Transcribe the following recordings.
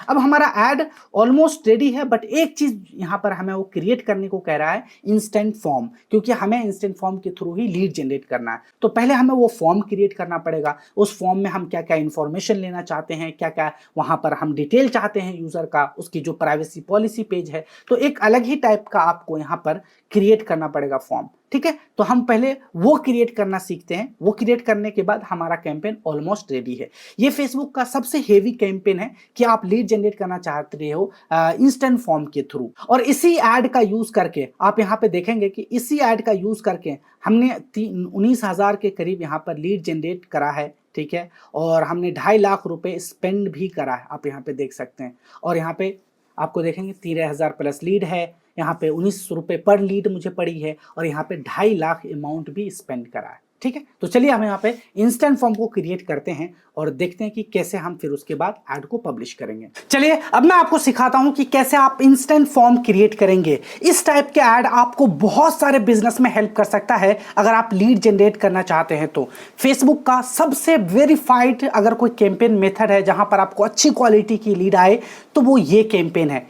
अब हमारा add almost ready है, बट एक चीज यहाँ पर हमें वो क्रिएट करने को कह रहा है, इंस्टेंट फॉर्म, क्योंकि हमें इंस्टेंट फॉर्म के थ्रू ही लीड जनरेट करना है। तो पहले हमें वो फॉर्म क्रिएट करना पड़ेगा। उस फॉर्म में हम क्या क्या इंफॉर्मेशन लेना चाहते हैं, क्या क्या वहां पर हम डिटेल चाहते हैं यूजर का, उसकी जो प्राइवेसी पॉलिसी पेज है, तो एक अलग ही टाइप का आपको यहाँ पर क्रिएट करना पड़ेगा फॉर्म। ठीक है, तो हम पहले वो क्रिएट करना सीखते हैं। वो क्रिएट करने के बाद हमारा कैंपेन ऑलमोस्ट रेडी है। ये फेसबुक का सबसे हेवी कैंपेन है कि आप लीड जनरेट करना चाहते हो इंस्टेंट फॉर्म के थ्रू, और इसी ऐड का यूज करके आप यहाँ पे देखेंगे कि इसी ऐड का यूज करके हमने 19,000 के करीब यहाँ पर लीड जनरेट करा है। ठीक है, और हमने 2.5 लाख रुपए स्पेंड भी करा है, आप यहाँ पे देख सकते हैं। और यहाँ पे आपको देखेंगे 13,000 प्लस लीड है, यहाँ पे 1900 रुपये पर लीड मुझे पड़ी है, और यहाँ पे 2.5 लाख अमाउंट भी स्पेंड करा है। ठीक है, तो चलिए हम यहाँ पे इंस्टेंट फॉर्म को क्रिएट करते हैं और देखते हैं कि कैसे हम फिर उसके बाद ऐड को पब्लिश करेंगे। चलिए अब मैं आपको सिखाता हूं कि कैसे आप इंस्टेंट फॉर्म क्रिएट करेंगे। इस टाइप के ऐड आपको बहुत सारे बिजनेस में हेल्प कर सकता है अगर आप लीड जनरेट करना चाहते हैं तो। फेसबुक का सबसे वेरीफाइड अगर कोई कैंपेन मेथड है जहां पर आपको अच्छी क्वालिटी की लीड आए तो वो ये कैंपेन है,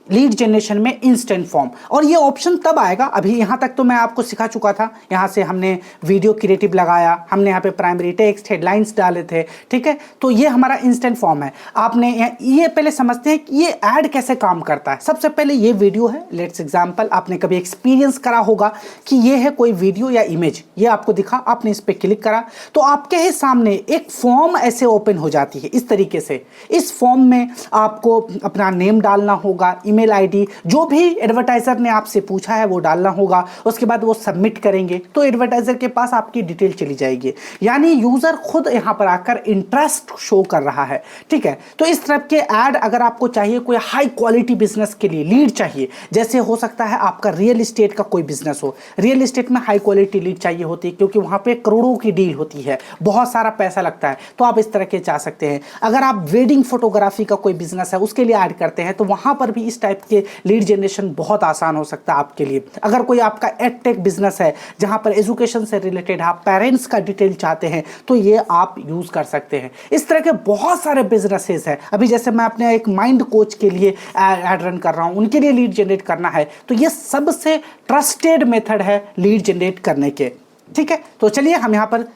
लीड जनरेशन में इंस्टेंट फॉर्म। और ये ऑप्शन तब आएगा, अभी यहाँ तक तो मैं आपको सिखा चुका था। यहाँ से हमने वीडियो क्रिएटिव लगाया, हमने यहाँ पे प्राइमरी टेक्स्ट हेडलाइंस डाले थे। ठीक है, तो ये हमारा इंस्टेंट फॉर्म है। आपने ये पहले समझते हैं कि ये ऐड कैसे काम करता है। सबसे पहले ये वीडियो है, लेट्स एग्जाम्पल, आपने कभी एक्सपीरियंस करा होगा कि ये है कोई वीडियो या इमेज, ये आपको दिखा, आपने इस पर क्लिक करा तो आपके ही सामने एक फॉर्म ऐसे ओपन हो जाती है इस तरीके से। इस फॉर्म में आपको अपना नेम डालना होगा, ईमेल आईडी, जो भी एडवर्टाइजर ने आपसे पूछा है वो डालना होगा। उसके बाद वो सबमिट करेंगे तो एडवर्टाइजर के पास आपकी डिटेल चली जाएगी, यानी यूजर खुद यहां पर आकर इंटरेस्ट शो कर रहा है। ठीक है, तो इस तरह के ऐड अगर आपको चाहिए, कोई हाई क्वालिटी बिजनेस के लिए लीड चाहिए, जैसे हो सकता है आपका रियल एस्टेट का कोई बिजनेस हो, रियल एस्टेट में हाई क्वालिटी लीड चाहिए होती है क्योंकि वहां पे करोड़ों की डील होती है, बहुत सारा पैसा लगता है, तो आप इस तरह के चाह सकते हैं। अगर आप वेडिंग फोटोग्राफी का कोई बिजनेस है उसके लिए ऐड करते हैं तो वहां पर भी इस टाइप के लीड जनरेशन बहुत आसान हो सकता है आपके लिए। अगर कोई आपका एडटेक बिजनेस है जहां पर एजुकेशन से रिलेटेड आप पेरेंट्स का डिटेल चाहते हैं तो ये आप यूज कर सकते हैं। इस तरह के बहुत सारे बिजनेसेस हैं। अभी जैसे मैं अपने एक माइंड कोच के लिए ऐड रन कर रहा हूं, उनके लिए लीड जनरेट करना है, तो ये सबसे ट्रस्टेड मेथड है लीड जनरेट करने के। ठीक है, तो चलिए हम यहां पर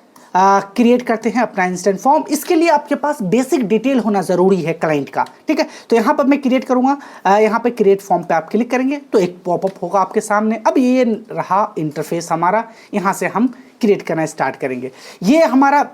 क्रिएट करते हैं अपना इंस्टेंट फॉर्म। इसके लिए आपके पास बेसिक डिटेल होना जरूरी है क्लाइंट का। ठीक है, तो यहां पर मैं क्रिएट करूंगा, यहां पे क्रिएट फॉर्म पे आप क्लिक करेंगे तो एक पॉपअप होगा आपके सामने। अब ये रहा इंटरफेस हमारा, यहां से हम क्रिएट करना स्टार्ट करेंगे। ये हमारा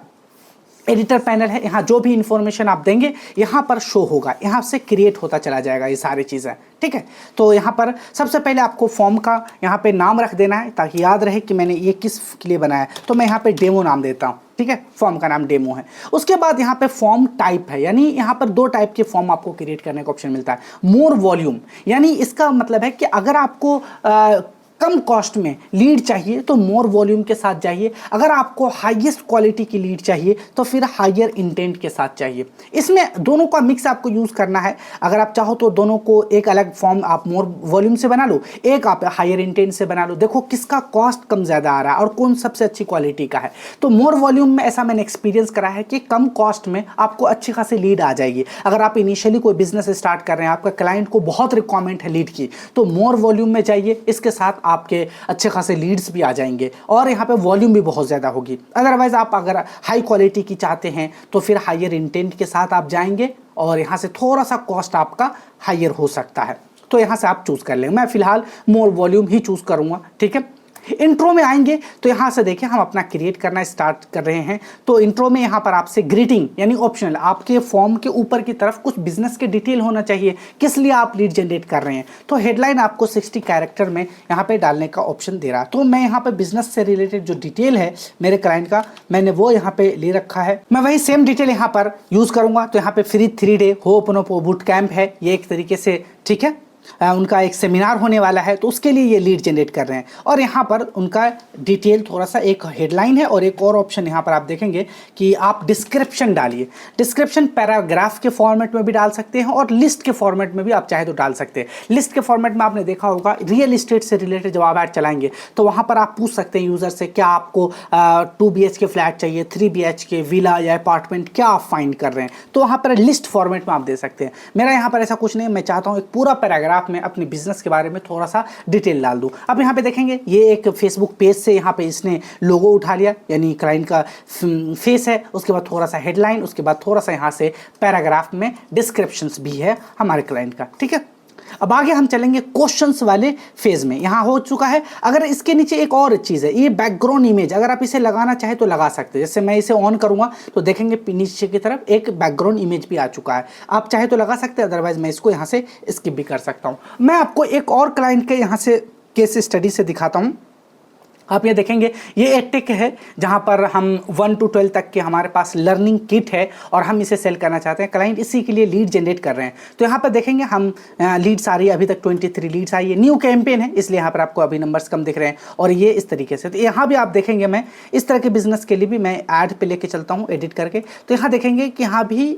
एडिटर पैनल है, यहाँ जो भी इंफॉर्मेशन आप देंगे यहाँ पर शो होगा, यहाँ से क्रिएट होता चला जाएगा ये सारी चीज़ें। ठीक है, तो यहाँ पर सबसे पहले आपको फॉर्म का यहाँ पे नाम रख देना है ताकि याद रहे कि मैंने ये किस के लिए बनाया है। तो मैं यहाँ पे डेमो नाम देता हूँ। ठीक है, फॉर्म का नाम डेमो है। उसके बाद यहाँ पे फॉर्म टाइप है, यानी यहाँ पर 2 टाइप के फॉर्म आपको क्रिएट करने का ऑप्शन मिलता है। मोर वॉल्यूम, यानी इसका मतलब है कि अगर आपको कम कॉस्ट में लीड चाहिए तो मोर वॉल्यूम के साथ जाइए, अगर आपको हाईएस्ट क्वालिटी की लीड चाहिए तो फिर हायर इंटेंट के साथ चाहिए। इसमें दोनों का मिक्स आपको यूज करना है। अगर आप चाहो तो दोनों को एक अलग फॉर्म आप मोर वॉल्यूम से बना लो, एक आप हायर इंटेंट से बना लो, देखो किसका कॉस्ट कम ज्यादा आ रहा है और कौन सबसे अच्छी क्वालिटी का है। तो मोर वॉल्यूम में ऐसा मैंने एक्सपीरियंस करा है कि कम कॉस्ट में आपको अच्छी खासी लीड आ जाएगी। अगर आप इनिशियली कोई बिजनेस स्टार्ट कर रहे हैं, आपका क्लाइंट को बहुत रिक्वायरमेंट है लीड की, तो मोर वॉल्यूम में जाइए, इसके साथ आपके अच्छे खासे लीड्स भी आ जाएंगे और यहाँ पे वॉल्यूम भी बहुत ज़्यादा होगी। अदरवाइज आप अगर हाई क्वालिटी की चाहते हैं तो फिर हायर इंटेंट के साथ आप जाएंगे और यहाँ से थोड़ा सा कॉस्ट आपका हायर हो सकता है, तो यहाँ से आप चूज़ कर लेंगे। मैं फिलहाल मोर वॉल्यूम ही चूज़ करूँगा। ठीक है, इंट्रो में आएंगे तो यहाँ से देखिए हम अपना क्रिएट करना स्टार्ट कर रहे हैं। तो इंट्रो में यहाँ पर आपसे ग्रीटिंग यानी ऑप्शनल, आपके फॉर्म के ऊपर की तरफ कुछ बिजनेस के डिटेल होना चाहिए, किस लिए आप लीड जनरेट कर रहे हैं। तो हेडलाइन आपको 60 कैरेक्टर में यहाँ पे डालने का ऑप्शन दे रहा है। तो मैं यहाँ पे बिजनेस से रिलेटेड जो डिटेल है मेरे क्लाइंट का, मैंने वो यहाँ पे ले रखा है। मैं वही सेम डिटेल यहाँ पर यूज करूंगा। तो यहाँ पे free 3 day hope boot camp है ये एक तरीके से। ठीक है, उनका एक सेमिनार होने वाला है, तो उसके लिए ये लीड जनरेट कर रहे हैं। और यहाँ पर उनका डिटेल थोड़ा सा, एक हेडलाइन है और एक और ऑप्शन यहाँ पर आप देखेंगे कि आप डिस्क्रिप्शन डालिए। डिस्क्रिप्शन पैराग्राफ के फॉर्मेट में भी डाल सकते हैं और लिस्ट के फॉर्मेट में भी आप चाहे तो डाल सकते हैं। लिस्ट के फॉर्मेट में आपने देखा होगा रियल एस्टेट से रिलेटेड जब आप ऐड चलाएंगे तो वहाँ पर आप पूछ सकते हैं यूज़र से, क्या आपको 2 BHK फ्लैट चाहिए, 3 BHK विला या अपार्टमेंट, क्या आप फाइंड कर रहे हैं, तो वहाँ पर लिस्ट फॉर्मेट में आप दे सकते हैं। मेरा यहाँ पर ऐसा कुछ नहीं, मैं चाहता हूँ एक पूरा पैराग्राफ में अपने बिजनेस के बारे में थोड़ा सा डिटेल डाल दूँ। अब यहाँ पे देखेंगे ये एक फेसबुक पेज से यहाँ पे इसने लोगो उठा लिया, यानी क्लाइंट का फेस है, उसके बाद थोड़ा सा हेडलाइन, उसके बाद थोड़ा सा यहाँ से पैराग्राफ में डिस्क्रिप्शंस भी है हमारे क्लाइंट का, ठीक है। अब आगे हम चलेंगे क्वेश्चंस वाले फेज में, यहाँ हो चुका है। अगर इसके नीचे एक और चीज़ है, ये बैकग्राउंड इमेज, अगर आप इसे लगाना चाहे तो लगा सकते हैं। जैसे मैं इसे ऑन करूंगा तो देखेंगे नीचे की तरफ एक बैकग्राउंड इमेज भी आ चुका है, आप चाहे तो लगा सकते हैं, अदरवाइज मैं इसको यहाँ से स्किप भी कर सकता हूँ। मैं आपको एक और क्लाइंट के यहाँ से केस स्टडी से दिखाता हूँ। आप ये देखेंगे ये एडटेक है, जहाँ पर हम 1 to 12 तक के हमारे पास लर्निंग किट है और हम इसे सेल करना चाहते हैं। क्लाइंट इसी के लिए लीड जनरेट कर रहे हैं। तो यहाँ पर देखेंगे हम लीड्स आ रही है, अभी तक 23 लीड्स आई है। न्यू कैंपेन है इसलिए यहाँ पर आपको अभी नंबर्स कम दिख रहे हैं और ये इस तरीके से। तो यहाँ भी आप देखेंगे मैं इस तरह के बिजनेस के लिए भी मैं ऐड पे लेके चलता हूँ एडिट करके। तो यहाँ देखेंगे कि यहाँ भी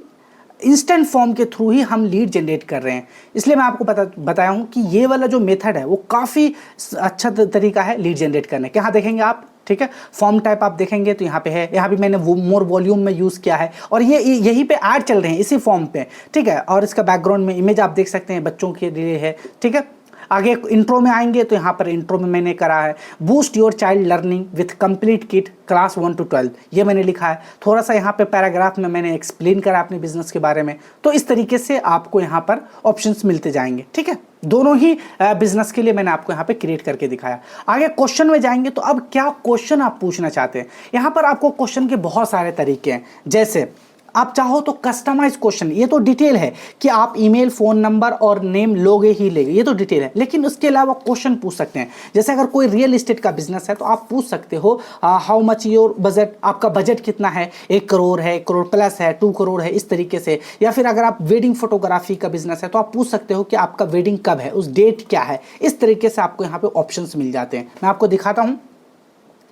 इंस्टेंट फॉर्म के थ्रू ही हम लीड जनरेट कर रहे हैं। इसलिए मैं आपको बताया हूँ कि ये वाला जो मेथड है वो काफ़ी अच्छा तरीका है लीड जनरेट करने के। यहाँ देखेंगे आप, ठीक है, फॉर्म टाइप आप देखेंगे तो यहाँ पे है, यहाँ भी मैंने वो मोर वॉल्यूम में यूज़ किया है और ये यहीं पे ऐड चल रहे हैं इसी फॉर्म पे, ठीक है। और इसका बैकग्राउंड में इमेज आप देख सकते हैं, बच्चों के लिए है, ठीक है। आगे इंट्रो में आएंगे तो यहाँ पर इंट्रो में मैंने करा है boost your child learning with complete kit class 1 to 12, ये मैंने लिखा है। थोड़ा सा यहाँ पे पैराग्राफ में मैंने एक्सप्लेन करा अपने बिजनेस के बारे में। तो इस तरीके से आपको यहाँ पर ऑप्शंस मिलते जाएंगे, ठीक है। दोनों ही बिजनेस के लिए मैंने आपको यहाँ पे क्रिएट करके दिखाया। आगे क्वेश्चन में जाएंगे तो अब क्या क्वेश्चन आप पूछना चाहते हैं। यहाँ पर आपको क्वेश्चन के बहुत सारे तरीके हैं, जैसे आप चाहो तो कस्टमाइज क्वेश्चन, ये तो डिटेल है कि आप ईमेल, फ़ोन नंबर और नेम लोगे ही लेंगे, ये तो डिटेल है। लेकिन उसके अलावा क्वेश्चन पूछ सकते हैं, जैसे अगर कोई रियल एस्टेट का बिजनेस है तो आप पूछ सकते हो हाउ मच योर बजट, आपका बजट कितना है, 1 करोड़ है, 1 करोड़ प्लस है, 2 करोड़ है, इस तरीके से। या फिर अगर आप वेडिंग फोटोग्राफी का बिजनेस है तो आप पूछ सकते हो कि आपका वेडिंग कब है, उस डेट क्या है। इस तरीके से आपको यहाँ पे ऑप्शंस मिल जाते हैं। मैं आपको दिखाता हूँ,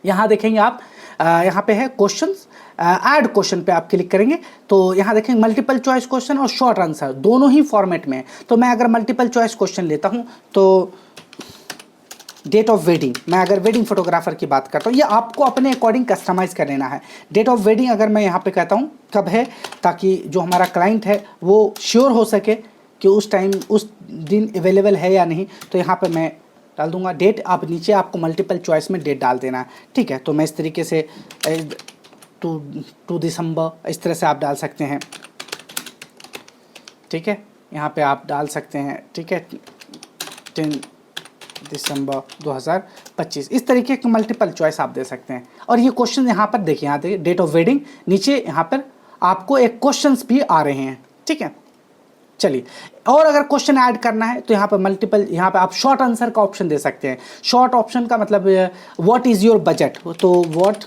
यहाँ देखेंगे आप, यहाँ पे है क्वेश्चंस, ऐड क्वेश्चन पे आप क्लिक करेंगे तो यहाँ देखेंगे मल्टीपल चॉइस क्वेश्चन और शॉर्ट आंसर दोनों ही फॉर्मेट में है। तो मैं अगर मल्टीपल चॉइस क्वेश्चन लेता हूँ तो डेट ऑफ वेडिंग, मैं अगर वेडिंग फोटोग्राफर की बात करता हूँ, ये आपको अपने अकॉर्डिंग कस्टमाइज कर लेना है। डेट ऑफ वेडिंग अगर मैं यहाँ पे कहता हूँ कब है, ताकि जो हमारा क्लाइंट है वो श्योर हो सके कि उस टाइम उस दिन अवेलेबल है या नहीं, तो यहाँ पर मैं डाल दूंगा डेट। आप नीचे आपको मल्टीपल चॉइस में डेट डाल देना है, ठीक है। तो मैं इस तरीके से 2 दिसंबर इस तरह से आप डाल सकते हैं, ठीक है। यहाँ पे आप डाल सकते हैं, ठीक है, 10 दिसंबर 2025, इस तरीके के मल्टीपल चॉइस आप दे सकते हैं। और ये क्वेश्चन यहाँ पर देखिए, यहाँ देखिए डेट ऑफ वेडिंग, नीचे यहाँ पर आपको एक क्वेश्चंस भी आ रहे हैं, ठीक है। चलिए, और अगर क्वेश्चन ऐड करना है तो यहाँ पर मल्टीपल, यहाँ पे आप शॉर्ट आंसर का ऑप्शन दे सकते हैं। शॉर्ट ऑप्शन का मतलब व्हाट इज़ योर बजट, तो व्हाट,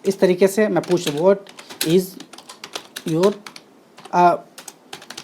इस तरीके से मैं पूछ, व्हाट इज़ योर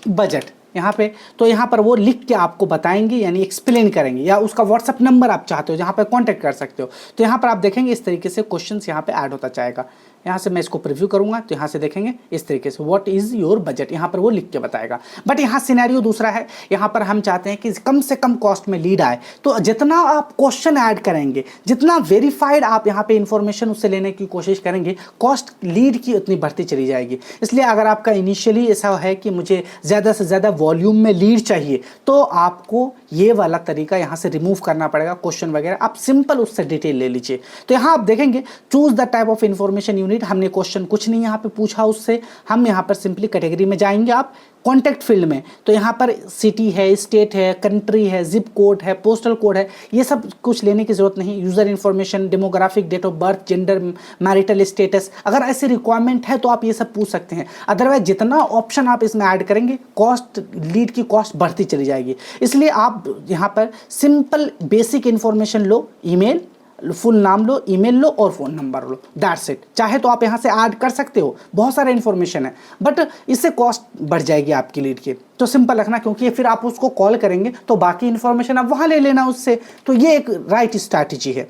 बजट यहाँ पे, तो यहाँ पर वो लिख के आपको बताएंगे, यानी एक्सप्लेन करेंगे। या उसका व्हाट्सअप नंबर आप चाहते हो जहाँ पर कांटेक्ट कर सकते हो, तो यहाँ पर आप देखेंगे इस तरीके से क्वेश्चंस यहाँ पे ऐड होता जाएगा। यहाँ से मैं इसको प्रीव्यू करूँगा तो यहाँ से देखेंगे इस तरीके से व्हाट इज़ योर बजट, यहाँ पर वो लिख के बताएगा। बट यहाँ सिनेरियो दूसरा है, यहाँ पर हम चाहते हैं कि कम से कम कॉस्ट में लीड आए, तो जितना आप क्वेश्चन ऐड करेंगे, जितना वेरीफाइड आप यहाँ पे इन्फॉर्मेशन उससे लेने की कोशिश करेंगे, कॉस्ट लीड की उतनी बढ़ती चली जाएगी। इसलिए अगर आपका इनिशियली ऐसा है कि मुझे ज़्यादा से ज़्यादा वॉल्यूम में लीड चाहिए, तो आपको ये वाला तरीका यहाँ से रिमूव करना पड़ेगा। क्वेश्चन वगैरह आप सिंपल उससे डिटेल ले लीजिए। तो यहाँ आप देखेंगे choose the type of information unit, हमने क्वेश्चन कुछ नहीं यहाँ पे पूछा उससे, हम यहाँ पर सिंपली कैटेगरी में जाएंगे। आप कॉन्टैक्ट फील्ड में, तो यहाँ पर सिटी है, स्टेट है, कंट्री है, जिप कोड है, पोस्टल कोड है, ये सब कुछ लेने की जरूरत नहीं। User information, demographic, date of birth, gender, marital status, अगर ऐसी रिक्वायरमेंट है तो आप ये सब पूछ सकते हैं। अदरवाइज जितना ऑप्शन आप इसमें ऐड करेंगे, कॉस्ट, लीड की कॉस्ट बढ़ती चली जाएगी। इसलिए आप यहाँ पर सिंपल बेसिक इन्फॉर्मेशन लो, ईमेल, फुल नाम लो, ईमेल लो और phone number low, that's it. चाहे तो आप यहाँ से ऐड कर सकते हो, बहुत सारा इन्फॉर्मेशन है, बट इससे कॉस्ट बढ़ जाएगी आपकी लीड की। तो सिंपल रखना, क्योंकि फिर आप उसको कॉल करेंगे तो बाकी इन्फॉर्मेशन आप वहाँ ले लेना उससे। तो ये एक राइट स्ट्रैटेजी है,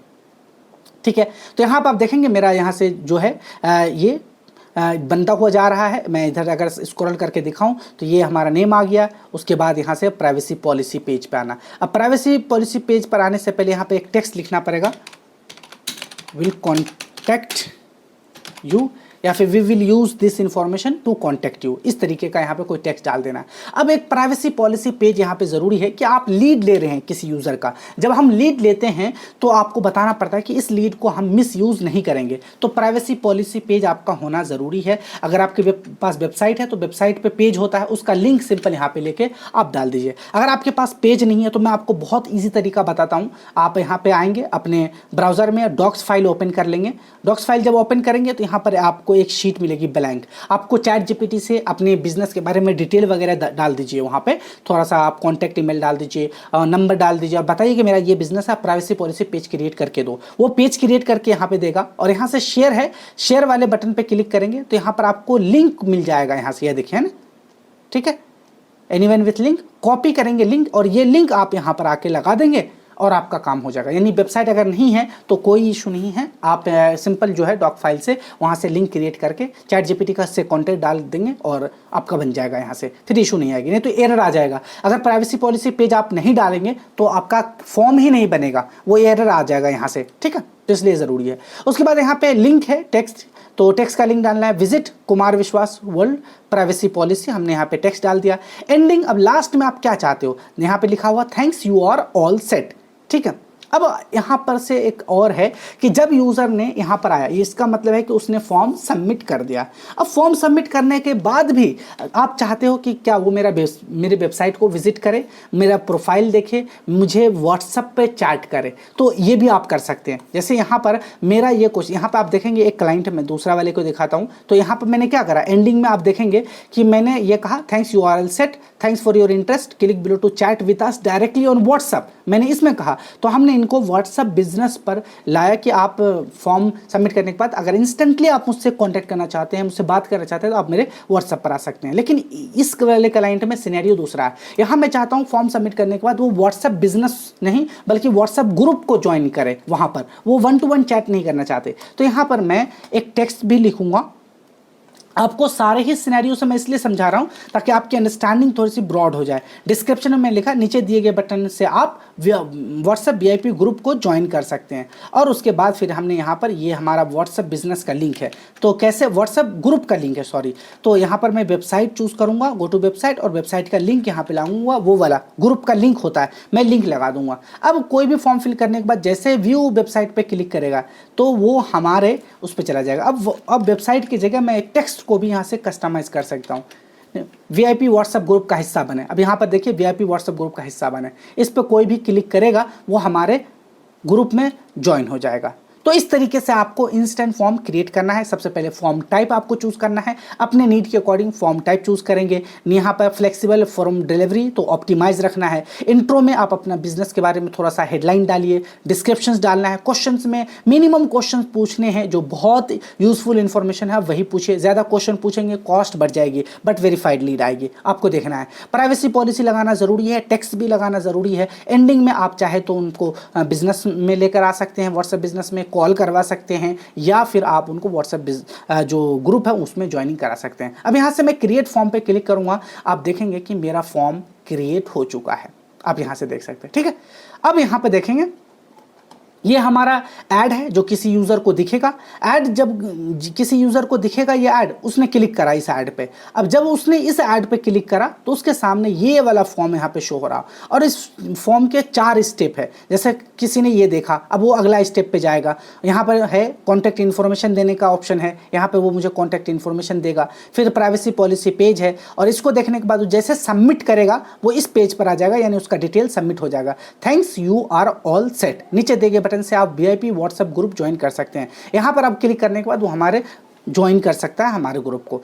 ठीक है। तो यहाँ पर आप देखेंगे मेरा यहाँ से जो है ये बनता हुआ जा रहा है। मैं इधर अगर स्क्रॉल करके दिखाऊं तो ये हमारा नेम आ गया। उसके बाद यहाँ से प्राइवेसी पॉलिसी पेज पे आना। अब प्राइवेसी पॉलिसी पेज पर आने से पहले यहाँ पे एक टेक्स्ट लिखना पड़ेगा, विल कॉन्टैक्ट यू, या फिर we will use this information to contact you, इस तरीके का यहाँ पे कोई टेक्स्ट डाल देना है। अब एक प्राइवेसी पॉलिसी पेज यहाँ पे ज़रूरी है कि आप लीड ले रहे हैं किसी यूज़र का। जब हम लीड लेते हैं तो आपको बताना पड़ता है कि इस लीड को हम मिस यूज़ नहीं करेंगे, तो प्राइवेसी पॉलिसी पेज आपका होना ज़रूरी है। अगर आपके पास वेबसाइट है तो वेबसाइट पर पेज होता है, उसका लिंक सिंपल यहाँ पर लेके आप डाल दीजिए। अगर आपके पास पेज नहीं है तो मैं आपको बहुत ईजी तरीका बताता हूँ। आप यहाँ पर आएंगे, अपने ब्राउज़र में डॉक्स फाइल ओपन कर लेंगे। डॉक्स फाइल जब ओपन करेंगे तो यहाँ पर आपको एक शीट मिलेगी ब्लैंक। आपको चैट जीपीटी से अपने बिजनेस के बारे में डिटेल वगैरह डाल दीजिए, वहाँ पे थोड़ा सा आप कॉन्टैक्ट ईमेल डाल दीजिए, नंबर डाल दीजिए और बताइए कि मेरा ये बिजनेस है, प्राइवेसी पॉलिसी पेज क्रिएट करके दो। वो पेज क्रिएट करके यहाँ पे देगा और यहाँ से शेयर है, शेयर वाले बटन पे क्लिक करेंगे तो यहाँ पर आपको लिंक मिल जाएगा। यहाँ से यह देखिए ना, ठीक है, एनीवन विथ लिंक, कॉपी करेंगे लिंक और ये लिंक आप यहाँ पर आके लगा देंगे और आपका काम हो जाएगा। यानी वेबसाइट अगर नहीं है तो कोई इशू नहीं है, आप सिंपल जो है डॉक फाइल से वहाँ से लिंक क्रिएट करके चैट जीपीटी का से कॉन्टैक्ट डाल देंगे और आपका बन जाएगा। यहाँ से फिर इशू नहीं आएगी, नहीं तो एरर आ जाएगा। अगर प्राइवेसी पॉलिसी पेज आप नहीं डालेंगे तो आपका फॉर्म ही नहीं बनेगा, वो एरर आ जाएगा यहाँ से, ठीक है। तो इसलिए ज़रूरी है। उसके बाद यहाँ पे लिंक है टेक्स्ट, तो टेक्स्ट का लिंक डालना है, विजिट कुमार विश्वास वर्ल्ड प्राइवेसी पॉलिसी, हमने यहाँ पे टेक्स्ट डाल दिया। एंडिंग, अब लास्ट में आप क्या चाहते हो, यहाँ पे लिखा हुआ thanks you are all set, ठीक है। अब यहाँ पर से एक और है कि जब यूज़र ने यहाँ पर आया, इसका मतलब है कि उसने फॉर्म सबमिट कर दिया। अब फॉर्म सबमिट करने के बाद भी आप चाहते हो कि क्या वो मेरे वेबसाइट को विजिट करे, मेरा प्रोफाइल देखे, मुझे व्हाट्सएप पे चैट करे, तो ये भी आप कर सकते हैं। जैसे यहाँ पर मेरा ये कुछ, यहाँ पर आप देखेंगे एक क्लाइंट में दूसरा वाले को दिखाता हूँ, तो यहाँ पर मैंने क्या करा, एंडिंग में आप देखेंगे कि मैंने ये कहा thanks you are all set, thanks for your interest, click below to chat with us directly on WhatsApp, मैंने इसमें कहा। तो हमने इनको व्हाट्सएप बिजनेस पर लाया कि आप फॉर्म सबमिट करने के बाद अगर इंस्टेंटली आप मुझसे कांटेक्ट करना चाहते हैं, मुझसे बात करना चाहते हैं, तो आप मेरे व्हाट्सएप पर आ सकते हैं। लेकिन इस वाले क्लाइंट में सिनेरियो दूसरा है। यहाँ मैं चाहता हूँ फॉर्म सबमिट करने के बाद वो व्हाट्सएप बिजनेस नहीं बल्कि व्हाट्सएप ग्रुप को ज्वाइन करे, वहाँ पर वो 1-to-1 चैट नहीं करना चाहते। तो यहाँ पर मैं एक टेक्स्ट भी लिखूंगा, आपको सारे ही सिनेरियो से मैं इसलिए समझा रहा हूं ताकि आपकी अंडरस्टैंडिंग थोड़ी सी ब्रॉड हो जाए। डिस्क्रिप्शन में मैं लिखा, नीचे दिए गए बटन से आप व्हाट्सएप वीआईपी ग्रुप को ज्वाइन कर सकते हैं। और उसके बाद फिर हमने यहाँ पर ये हमारा व्हाट्सएप बिजनेस का लिंक है, तो कैसे व्हाट्सएप ग्रुप का लिंक है, सॉरी, तो यहाँ पर मैं वेबसाइट चूज़ करूँगा, गो टू वेबसाइट, और वेबसाइट का लिंक यहाँ पर लाऊंगा, वो वाला ग्रुप का लिंक होता है, मैं लिंक लगा दूंगा। अब कोई भी फॉर्म फिल करने के बाद जैसे व्यू वेबसाइट पर क्लिक करेगा तो वो हमारे उस पर चला जाएगा। अब वेबसाइट की जगह मैं एक टेक्स्ट को भी यहाँ से कस्टमाइज कर सकता हूँ। वीआईपी व्हाट्सएप ग्रुप का हिस्सा बने, अब यहाँ पर देखिए वीआईपी व्हाट्सएप ग्रुप का हिस्सा बने, इस पर कोई भी क्लिक करेगा वो हमारे ग्रुप में ज्वाइन हो जाएगा। तो इस तरीके से आपको इंस्टेंट फॉर्म क्रिएट करना है। सबसे पहले फॉर्म टाइप आपको चूज़ करना है, अपने नीड के अकॉर्डिंग फॉर्म टाइप चूज़ करेंगे। यहाँ पर फ्लेक्सिबल फॉर्म डिलीवरी तो ऑप्टिमाइज रखना है। इंट्रो में आप अपना बिजनेस के बारे में थोड़ा सा हेडलाइन डालिए, डिस्क्रिप्शंस डालना है, क्वेश्चंस में मिनिमम क्वेश्चंस पूछने हैं, जो बहुत यूजफुल इन्फॉर्मेशन है वही पूछिए। ज़्यादा क्वेश्चन पूछेंगे कॉस्ट बढ़ जाएगी, बट वेरीफाइड लीड आएगी, आपको देखना है। प्राइवेसी पॉलिसी लगाना ज़रूरी है, टेक्स्ट भी लगाना ज़रूरी है। एंडिंग में आप चाहे तो उनको बिजनेस में लेकर आ सकते हैं, व्हाट्सएप बिजनेस में कॉल करवा सकते हैं, या फिर आप उनको व्हाट्सएप जो ग्रुप है उसमें ज्वाइनिंग करा सकते हैं। अब यहाँ से मैं क्रिएट फॉर्म पे क्लिक करूंगा, आप देखेंगे कि मेरा फॉर्म क्रिएट हो चुका है, आप यहाँ से देख सकते हैं, ठीक है। अब यहाँ पे देखेंगे ये हमारा ऐड है जो किसी यूज़र को दिखेगा। ऐड जब किसी यूज़र को दिखेगा ये ऐड, उसने क्लिक करा इस ऐड पे। अब जब उसने इस ऐड पे क्लिक करा तो उसके सामने ये वाला फॉर्म यहाँ पे शो हो रहा, और इस फॉर्म के 4 स्टेप है। जैसे किसी ने ये देखा, अब वो अगला स्टेप पे जाएगा, यहाँ पर है कॉन्टैक्ट इन्फॉर्मेशन देने का ऑप्शन है, यहाँ पर वो मुझे कॉन्टैक्ट इन्फॉर्मेशन देगा। फिर प्राइवेसी पॉलिसी पेज है, और इसको देखने के बाद जैसे सबमिट करेगा वो इस पेज पर आ जाएगा, यानी उसका डिटेल सबमिट हो जाएगा। Thanks you are all set, नीचे दिए गए से आप वीआईपी व्हाट्सएप ग्रुप ज्वाइन कर सकते हैं। यहां पर आप क्लिक करने के बाद वो हमारे ज्वाइन कर सकता है हमारे ग्रुप को।